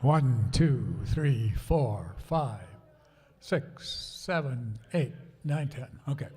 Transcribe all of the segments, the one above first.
1, 2, 3, 4, 5, 6, 7, 8, 9, 10. Okay.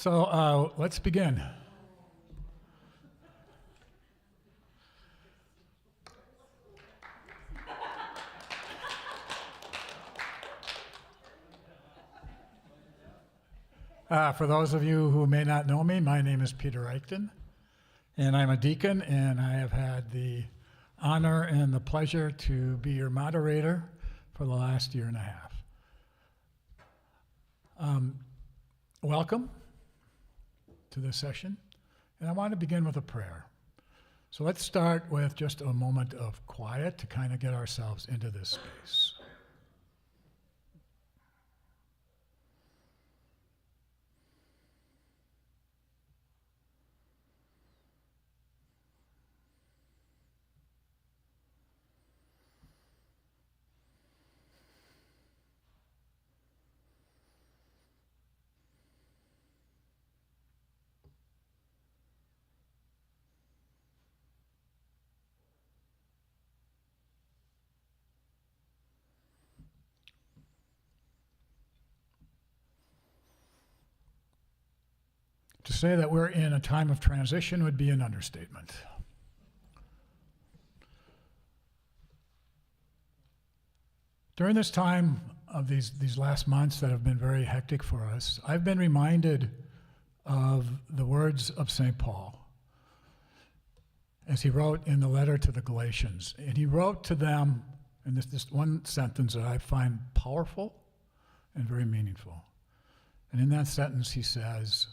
So let's begin. For those of you who may not know me, my name is Peter Eichten, and I'm a deacon, and I have had the honor and the pleasure to be your moderator for the last year and a half. Welcome to this session, and I want to begin with a prayer. So let's start with just a moment of quiet to kind of get ourselves into this space. To say that we're in a time of transition would be an understatement. During this time of these last months that have been very hectic for us, I've been reminded of the words of St. Paul as he wrote in the letter to the Galatians. And he wrote to them in this one sentence that I find powerful and very meaningful. And in that sentence he says,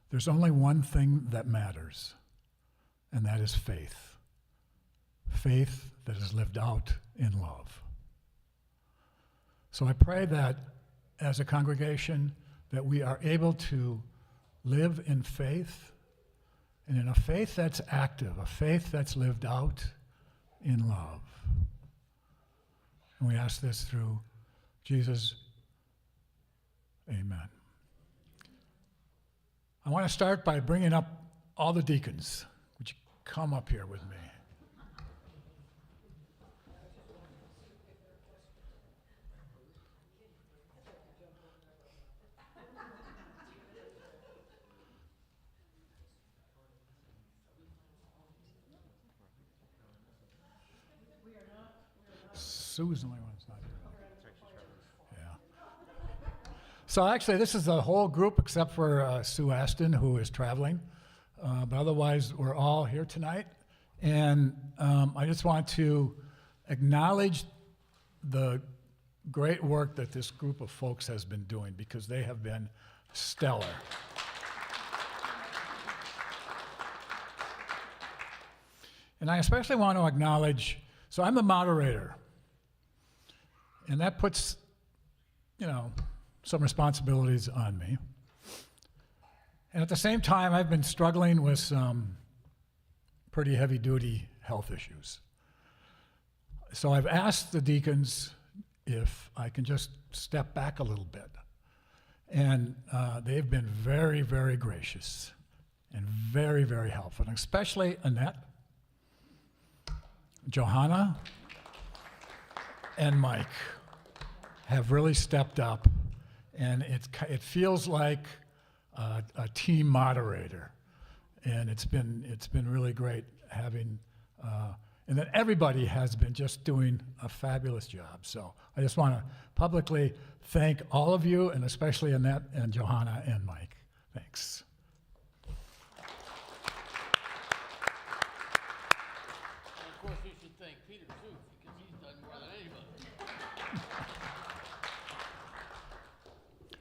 there's only one thing that matters, and that is faith. Faith that is lived out in love. So I pray that as a congregation that we are able to live in faith, and in a faith that's active, a faith that's lived out in love. And we ask this through Jesus. Amen. I want to start by bringing up all the deacons. Would you come up here with me? Sue's the only one that's not here. Yeah. So actually, this is the whole group except for Sue Aston, who is traveling. But otherwise, we're all here tonight. And I just want to acknowledge the great work that this group of folks has been doing, because they have been stellar. And I especially want to acknowledge, so I'm the moderator. And that puts, some responsibilities on me. And at the same time, I've been struggling with some pretty heavy-duty health issues. So I've asked the deacons if I can just step back a little bit. And they've been very, very gracious and very, very helpful, and especially Annette, Johanna, and Mike have really stepped up, and it feels like a team moderator, and it's been really great having, and then everybody has been just doing a fabulous job. So I just want to publicly thank all of you, and especially Annette and Johanna and Mike. Thanks. Of course, you should thank Peter too, because he's done more than anybody.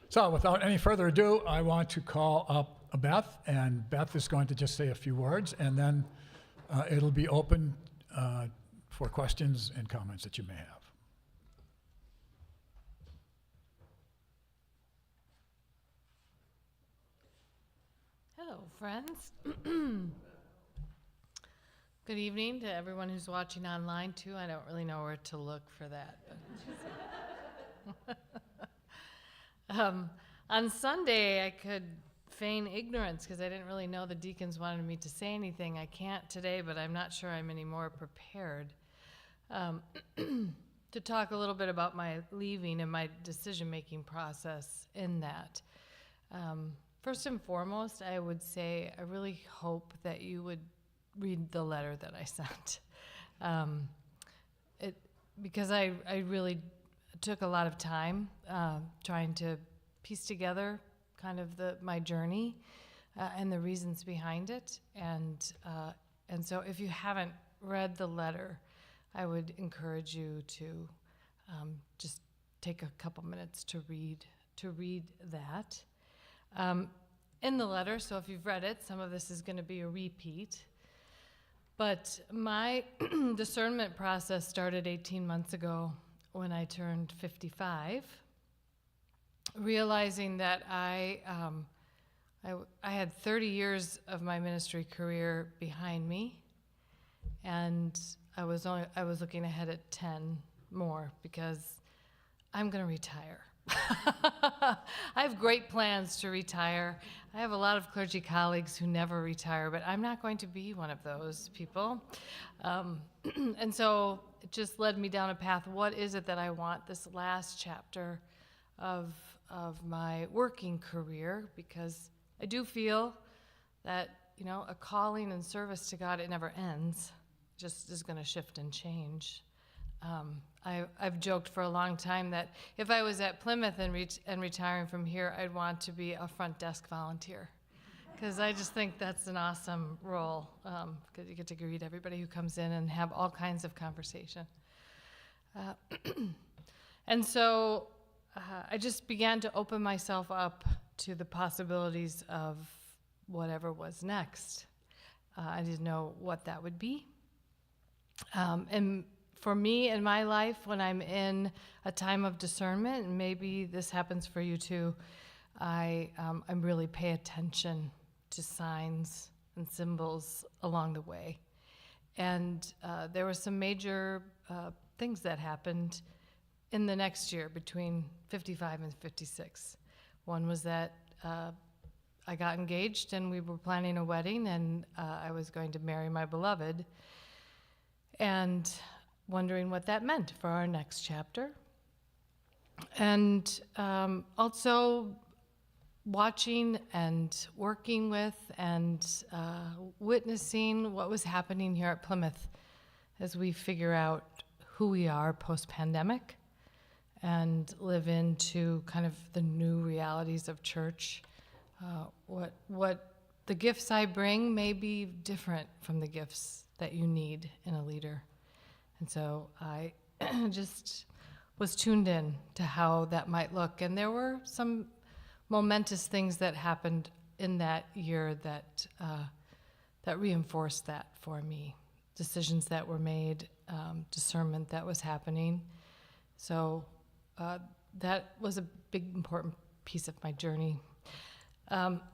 So without any further ado, I want to call up Beth, and Beth is going to just say a few words, and then it'll be open for questions and comments that you may have. Hello, friends. Good evening to everyone who's watching online, too. I don't really know where to look for that. On Sunday, I could feign ignorance because I didn't really know the deacons wanted me to say anything. I can't today, but I'm not sure I'm any more prepared to talk a little bit about my leaving and my decision-making process in that. First and foremost, I would say I really hope that you would read the letter that I sent. Because I really took a lot of time trying to piece together kind of my journey and the reasons behind it. And so if you haven't read the letter, I would encourage you to just take a couple minutes to read that. In the letter, so if you've read it, some of this is going to be a repeat. But my discernment process started 18 months ago when I turned 55, realizing that I had 30 years of my ministry career behind me, and I was looking ahead at 10 more because I'm going to retire. I have great plans to retire. I have a lot of clergy colleagues who never retire, but I'm not going to be one of those people. And so it just led me down a path. What is it that I want this last chapter of my working career? Because I do feel that, a calling and service to God, it never ends. It just is going to shift and change. I've joked for a long time that if I was at Plymouth and retiring from here, I'd want to be a front desk volunteer, because I just think that's an awesome role, because you get to greet everybody who comes in and have all kinds of conversation. And so I just began to open myself up to the possibilities of whatever was next. I didn't know what that would be. And for me in my life, when I'm in a time of discernment, and maybe this happens for you too, I really pay attention to signs and symbols along the way. And there were some major things that happened in the next year between 55 and 56. One was that I got engaged and we were planning a wedding, and I was going to marry my beloved, and wondering what that meant for our next chapter. And also watching and working with and witnessing what was happening here at Plymouth as we figure out who we are post-pandemic and live into kind of the new realities of church. What the gifts I bring may be different from the gifts that you need in a leader. And so I just was tuned in to how that might look. And there were some momentous things that happened in that year that reinforced that for me. Decisions that were made, discernment that was happening. So that was a big, important piece of my journey. And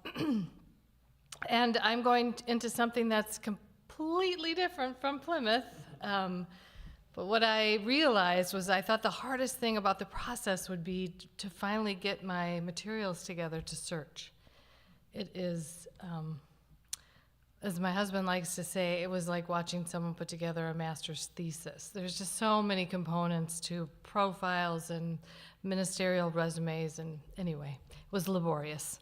I'm going into something that's completely different from Plymouth. But what I realized was I thought the hardest thing about the process would be to finally get my materials together to search. It is, as my husband likes to say, it was like watching someone put together a master's thesis. There's just so many components to profiles and ministerial resumes, and anyway, it was laborious.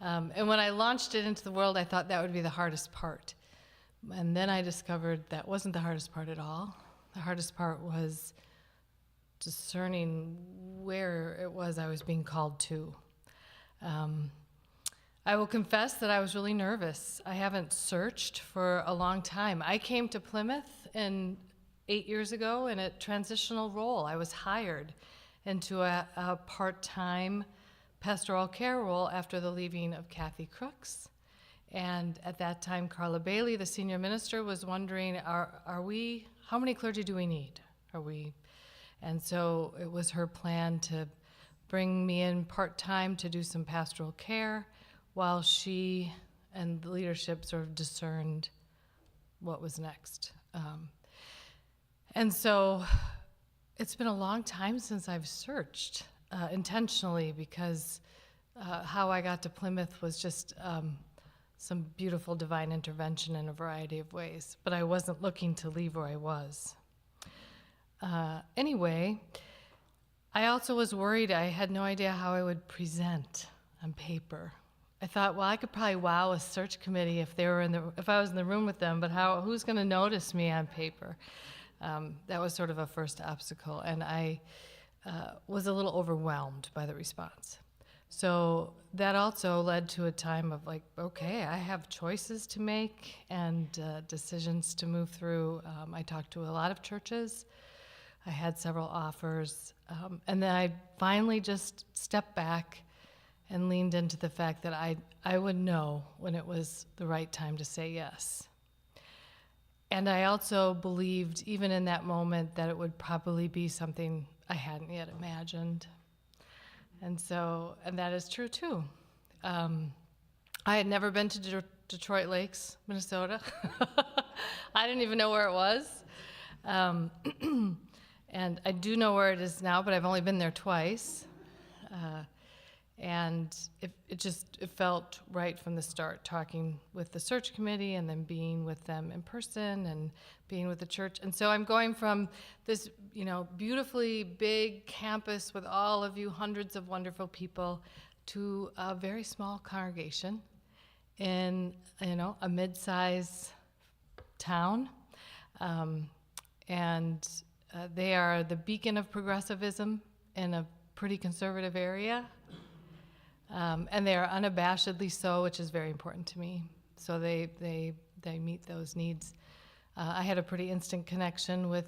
And when I launched it into the world, I thought that would be the hardest part. And then I discovered that wasn't the hardest part at all. The hardest part was discerning where it was I was being called to. I will confess that I was really nervous. I haven't searched for a long time. I came to Plymouth 8 years ago in a transitional role. I was hired into a part-time pastoral care role after the leaving of Kathy Crooks. And at that time, Carla Bailey, the senior minister, was wondering, how many clergy do we need? And so it was her plan to bring me in part-time to do some pastoral care while she and the leadership sort of discerned what was next. And so it's been a long time since I've searched intentionally, because how I got to Plymouth was just some beautiful divine intervention in a variety of ways, but I wasn't looking to leave where I was. Anyway, I also was worried. I had no idea how I would present on paper. I thought, well, I could probably wow a search committee if I was in the room with them, but who's going to notice me on paper? That was sort of a first obstacle, and I was a little overwhelmed by the response. So that also led to a time of like, okay, I have choices to make and decisions to move through. I talked to a lot of churches. I had several offers, and then I finally just stepped back and leaned into the fact that I would know when it was the right time to say yes. And I also believed, even in that moment, that it would probably be something I hadn't yet imagined. And that is true too. I had never been to Detroit Lakes, Minnesota. I didn't even know where it was. And I do know where it is now, but I've only been there twice. And it felt right from the start, talking with the search committee and then being with them in person and being with the church. And so I'm going from this, beautifully big campus with all of you, hundreds of wonderful people, to a very small congregation in, a mid-size town. They are the beacon of progressivism in a pretty conservative area. And they are unabashedly so, which is very important to me. So they meet those needs. I had a pretty instant connection with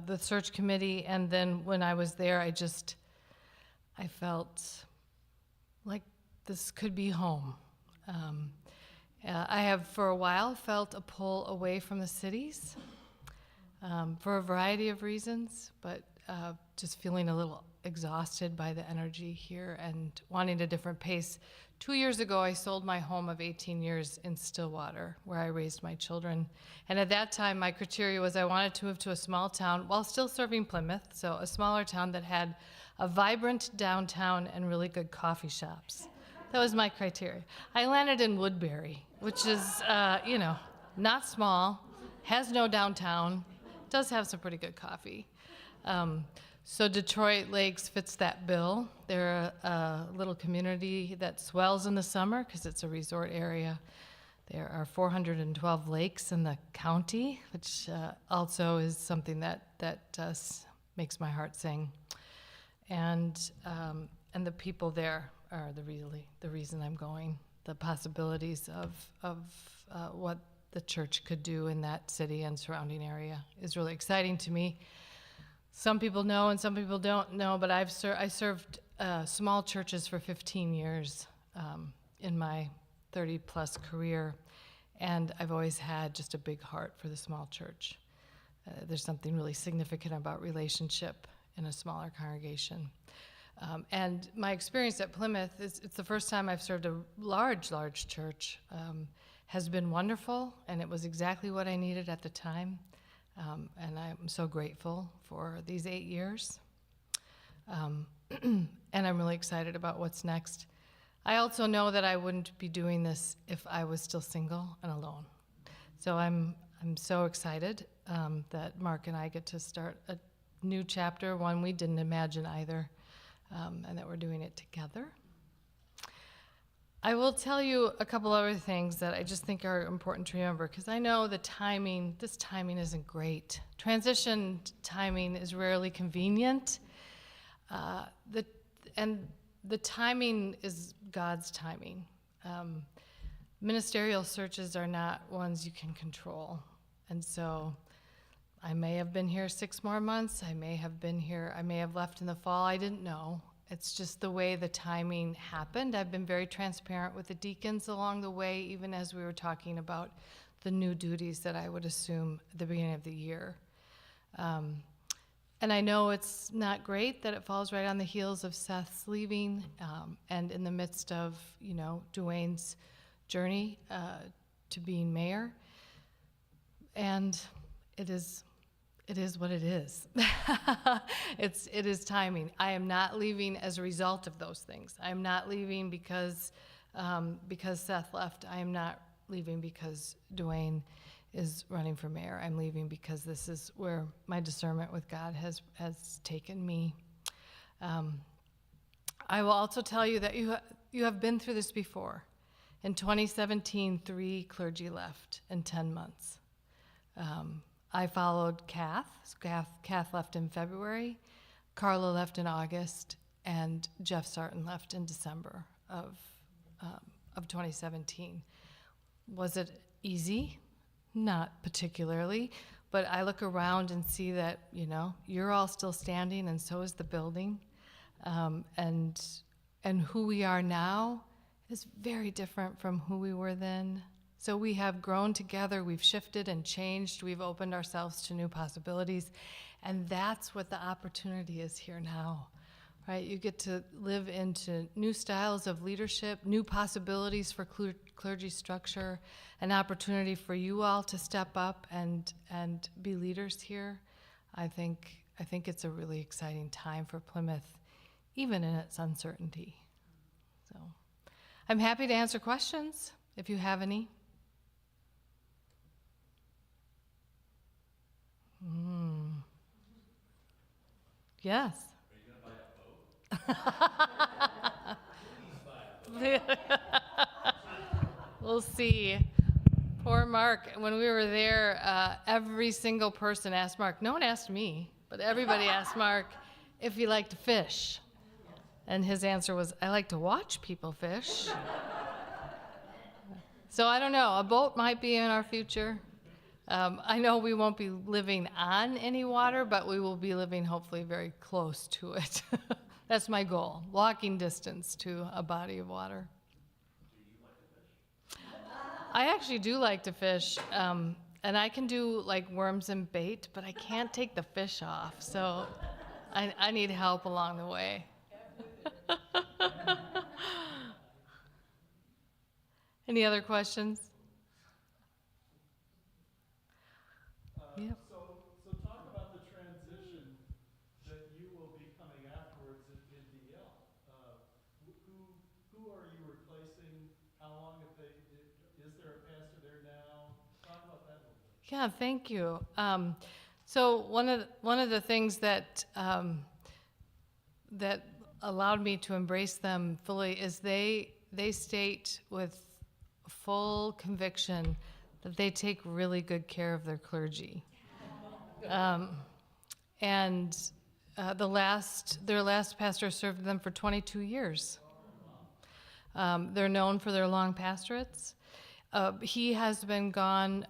the search committee, and then when I was there, I felt like this could be home. I have for a while felt a pull away from the cities for a variety of reasons, but just feeling a little exhausted by the energy here and wanting a different pace. 2 years ago, I sold my home of 18 years in Stillwater, where I raised my children. And at that time, my criteria was I wanted to move to a small town while still serving Plymouth, so a smaller town that had a vibrant downtown and really good coffee shops. That was my criteria. I landed in Woodbury, which is, not small, has no downtown, does have some pretty good coffee. So Detroit Lakes fits that bill. They're a little community that swells in the summer because it's a resort area. There are 412 lakes in the county, which also is something that makes my heart sing. And the people there are the reason I'm going. The possibilities of what the church could do in that city and surrounding area is really exciting to me. Some people know and some people don't know, but I served small churches for 15 years in my 30-plus career, and I've always had just a big heart for the small church. There's something really significant about relationship in a smaller congregation. And my experience at Plymouth, it's the first time I've served a large church, has been wonderful, and it was exactly what I needed at the time. And I'm so grateful for these 8 years. And I'm really excited about what's next. I also know that I wouldn't be doing this if I was still single and alone. So I'm so excited that Mark and I get to start a new chapter, one we didn't imagine either, and that we're doing it together. I will tell you a couple other things that I just think are important to remember, because I know this timing isn't great. Transition timing is rarely convenient. The timing is God's timing. Ministerial searches are not ones you can control. And so I may have been here 6 more months. I may have left in the fall. I didn't know. It's just the way the timing happened. I've been very transparent with the deacons along the way, even as we were talking about the new duties that I would assume at the beginning of the year. And I know it's not great that it falls right on the heels of Seth's leaving, and in the midst of, Dwayne's journey to being mayor. And it is what it is. It is timing. I am not leaving as a result of those things. I am not leaving because Seth left. I am not leaving because Dwayne is running for mayor. I'm leaving because this is where my discernment with God has taken me. I will also tell you that you have been through this before, In 2017, 3 clergy left in 10 months. I followed Kath. Kath left in February, Carla left in August, and Jeff Sarton left in December of 2017. Was it easy? Not particularly, but I look around and see that, you know, you're all still standing and so is the building. And who we are now is very different from who we were then. So we have grown together, we've shifted and changed, we've opened ourselves to new possibilities, and that's what the opportunity is here now, right? You get to live into new styles of leadership, new possibilities for clergy structure, an opportunity for you all to step up and be leaders here. I think it's a really exciting time for Plymouth, even in its uncertainty. So I'm happy to answer questions if you have any. Yes. Are you gonna buy a boat? We'll see. Poor Mark, when we were there, every single person asked Mark, no one asked me, but everybody asked Mark if he liked to fish. And his answer was, I like to watch people fish. So I don't know, a boat might be in our future. I know we won't be living on any water, but we will be living hopefully very close to it. That's my goal, walking distance to a body of water. Do you like to fish? I actually do like to fish, and I can do like worms and bait, but I can't take the fish off, so I need help along the way. Any other questions? Yep. So talk about the transition that you will be coming afterwards in DL. Who are you replacing? How long have is there a pastor there now? Talk about that a little bit. Yeah, thank you. So one of the things that that allowed me to embrace them fully is they state with full conviction that they take really good care of their clergy. And their last pastor served them for 22 years. They're known for their long pastorates. He has been gone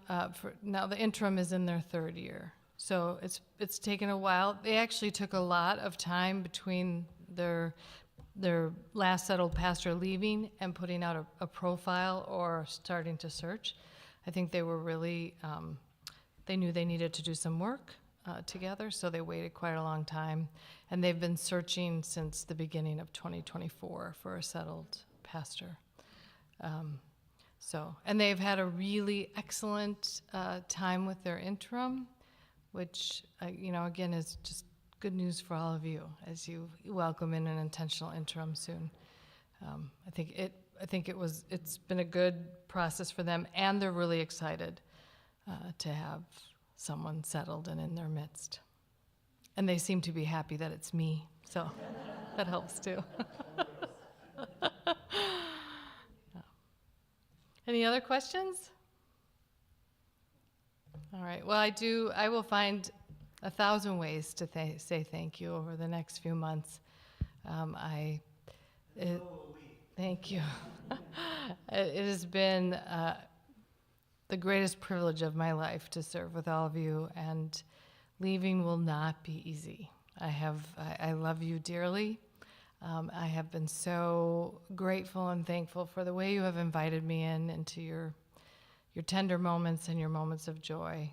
now the interim is in their 3rd year. So it's taken a while. They actually took a lot of time between their last settled pastor leaving and putting out a profile or starting to search. I think they were really, they knew they needed to do some work together, so they waited quite a long time. And they've been searching since the beginning of 2024 for a settled pastor. And they've had a really excellent time with their interim, which, again, is just good news for all of you as you welcome in an intentional interim soon. I think it's been a good process for them, and they're really excited to have someone settled and in their midst. And they seem to be happy that it's me, so that helps too. Yeah. Any other questions? All right, well, I will find 1,000 ways to say thank you over the next few months. Thank you. It has been the greatest privilege of my life to serve with all of you, and leaving will not be easy. I love you dearly. I have been so grateful and thankful for the way you have invited me into your tender moments and your moments of joy.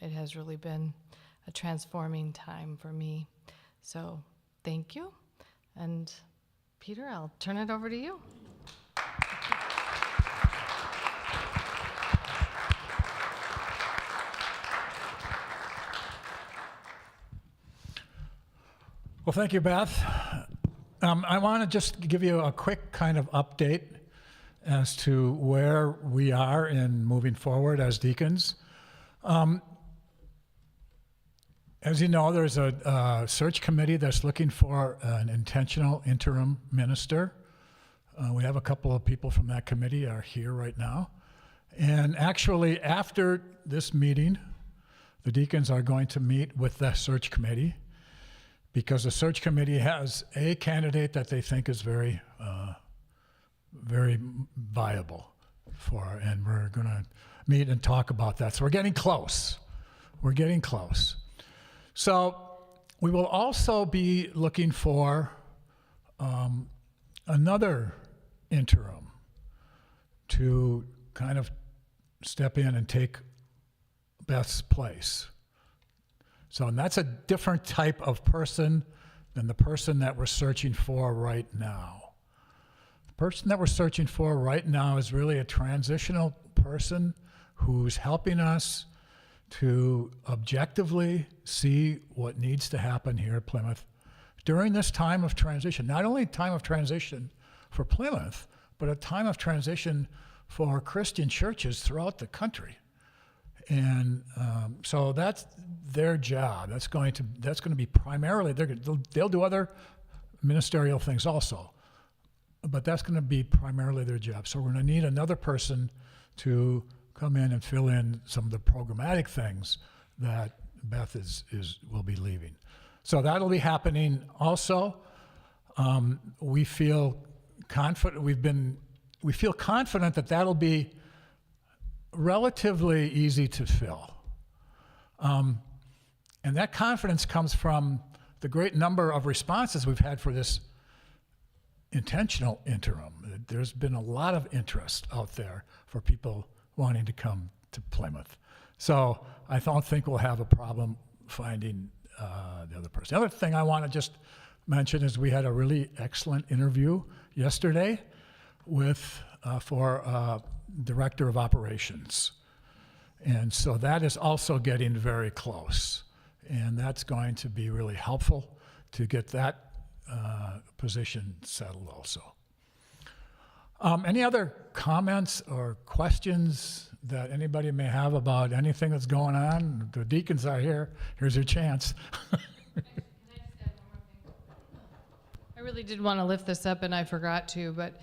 It has really been a transforming time for me. So thank you. And Peter, I'll turn it over to you. Well, thank you, Beth. I want to just give you a quick kind of update as to where we are in moving forward as deacons. As you know, there's a search committee that's looking for an intentional interim minister. We have a couple of people from that committee are here right now. And actually, after this meeting, the deacons are going to meet with the search committee, because the search committee has a candidate that they think is very viable for, and we're going to meet and talk about that. So we're getting close. We're getting close. So we will also be looking for another interim to kind of step in and take Beth's place. So, and that's a different type of person than the person that we're searching for right now. The person that we're searching for right now is really a transitional person who's helping us to objectively see what needs to happen here at Plymouth during this time of transition. Not only time of transition for Plymouth, but a time of transition for Christian churches throughout the country. And so that's their job. That's going to be primarily, they'll do other ministerial things also, but that's going to be primarily their job. So we're going to need another person to come in and fill in some of the programmatic things that Beth will be leaving. So that'll be happening also. We feel confident. We feel confident that that'll be relatively easy to fill. And that confidence comes from the great number of responses we've had for this intentional interim. There's been a lot of interest out there for people wanting to come to Plymouth. So I don't think we'll have a problem finding the other person. The other thing I want to just mention is we had a really excellent interview yesterday for Director of Operations. And so that is also getting very close. And that's going to be really helpful to get that position settled also. Any other comments or questions that anybody may have about anything that's going on? The deacons are here. Here's your chance. I really did want to lift this up, and I forgot to, but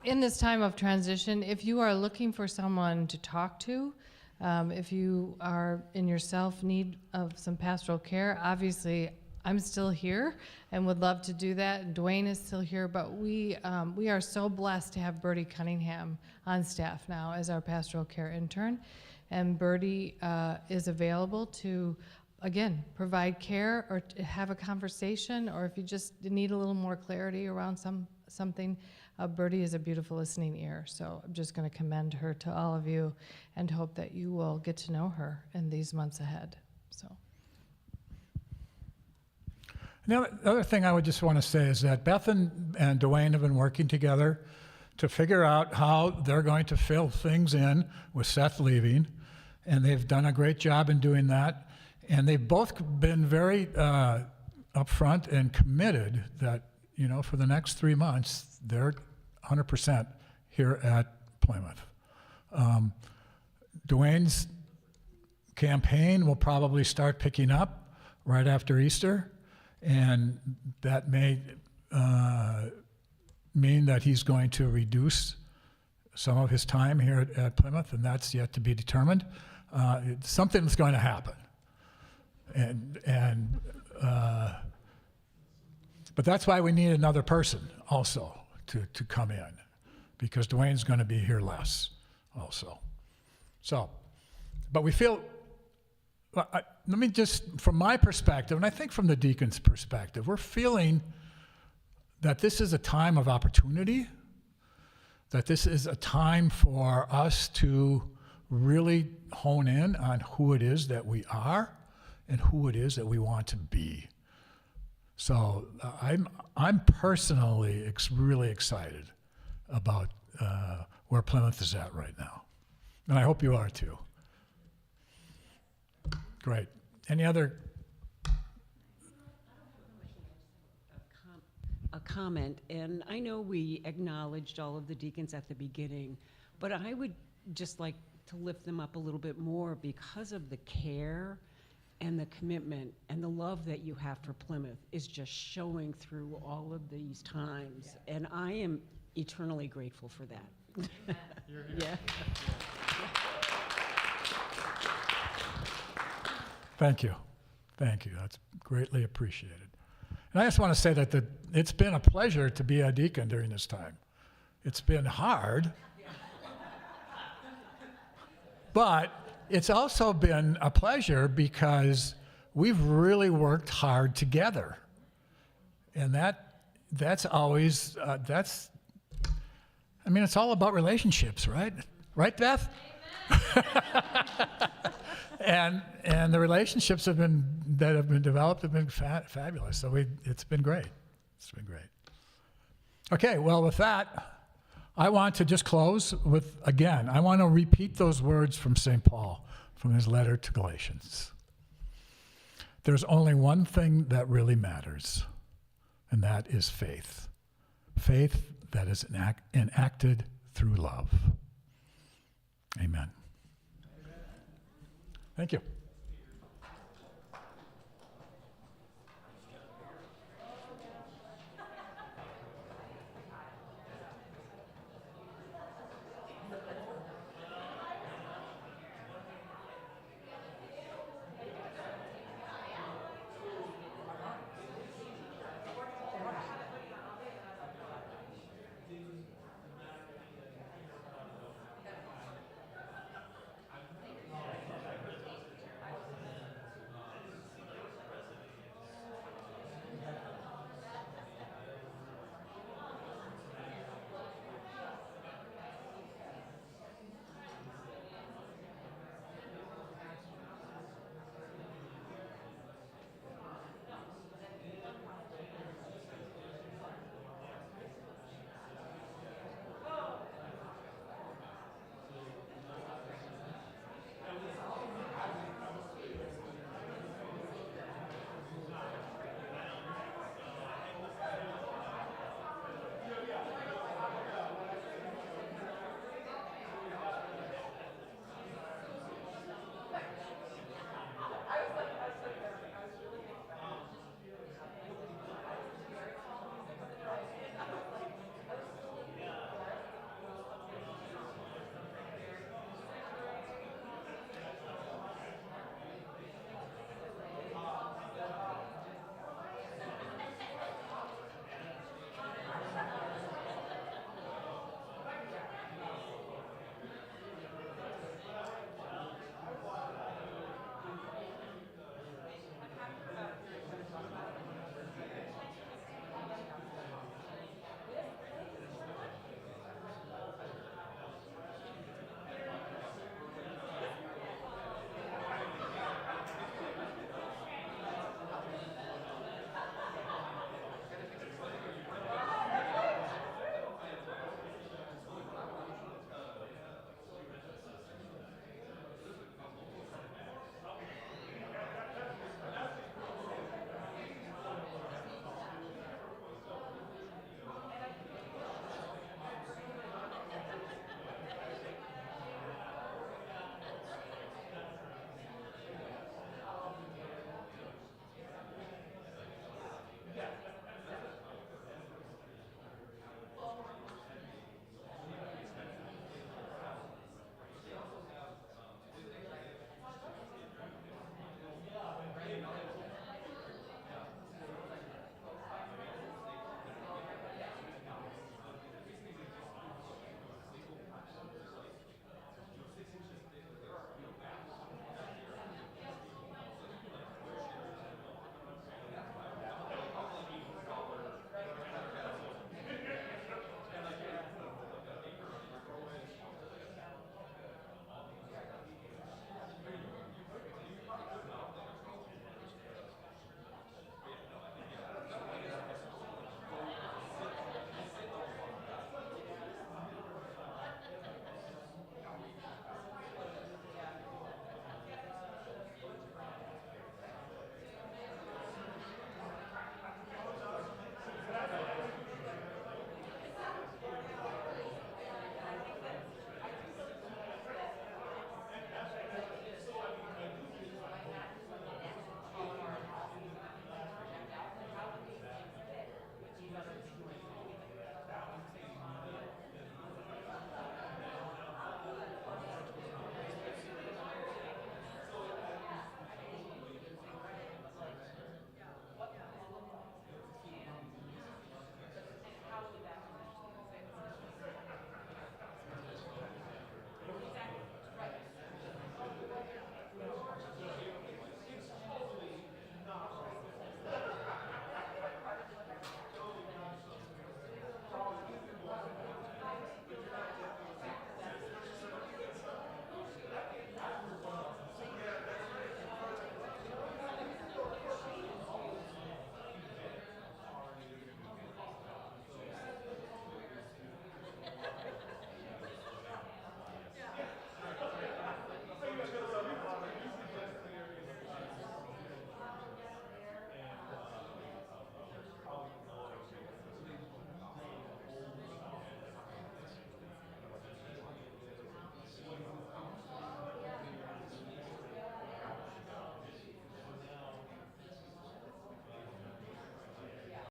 in this time of transition, if you are looking for someone to talk to, if you are in yourself need of some pastoral care, obviously I'm still here and would love to do that. Dwayne is still here, but we are so blessed to have Bertie Cunningham on staff now as our pastoral care intern. And Bertie is available to, again, provide care or to have a conversation, or if you just need a little more clarity around something, Bertie is a beautiful listening ear. So I'm just going to commend her to all of you and hope that you will get to know her in these months ahead. So. The other thing I would just want to say is that Beth and Dwayne have been working together to figure out how they're going to fill things in with Seth leaving, and they've done a great job in doing that. And they've both been very upfront and committed that, for the next 3 months, they're 100% here at Plymouth. Dwayne's campaign will probably start picking up right after Easter. And that may mean that he's going to reduce some of his time here at Plymouth, and that's yet to be determined. Something's going to happen. But that's why we need another person also to come in, because Dwayne's going to be here less also. So, but we feel, let me just, from my perspective, and I think from the deacons' perspective, we're feeling that this is a time of opportunity, that this is a time for us to really hone in on who it is that we are and who it is that we want to be. So I'm personally really excited about where Plymouth is at right now, and I hope you are too. Great. Any other? A comment, and I know we acknowledged all of the deacons at the beginning, but I would just like to lift them up a little bit more because of the care and the commitment and the love that you have for Plymouth is just showing through all of these times. And I am eternally grateful for that. Yeah. Thank you. Thank you. That's greatly appreciated. And I just want to say that it's been a pleasure to be a deacon during this time. It's been hard, but it's also been a pleasure because we've really worked hard together. And that's always, it's all about relationships, right? Right, Beth? And the relationships that have been developed have been fabulous. So it's been great. It's been great. Okay, well, with that, I want to just close with, again, I want to repeat those words from St. Paul, from his letter to Galatians. There's only one thing that really matters, and that is faith. Faith that is enacted through love. Amen. Thank you.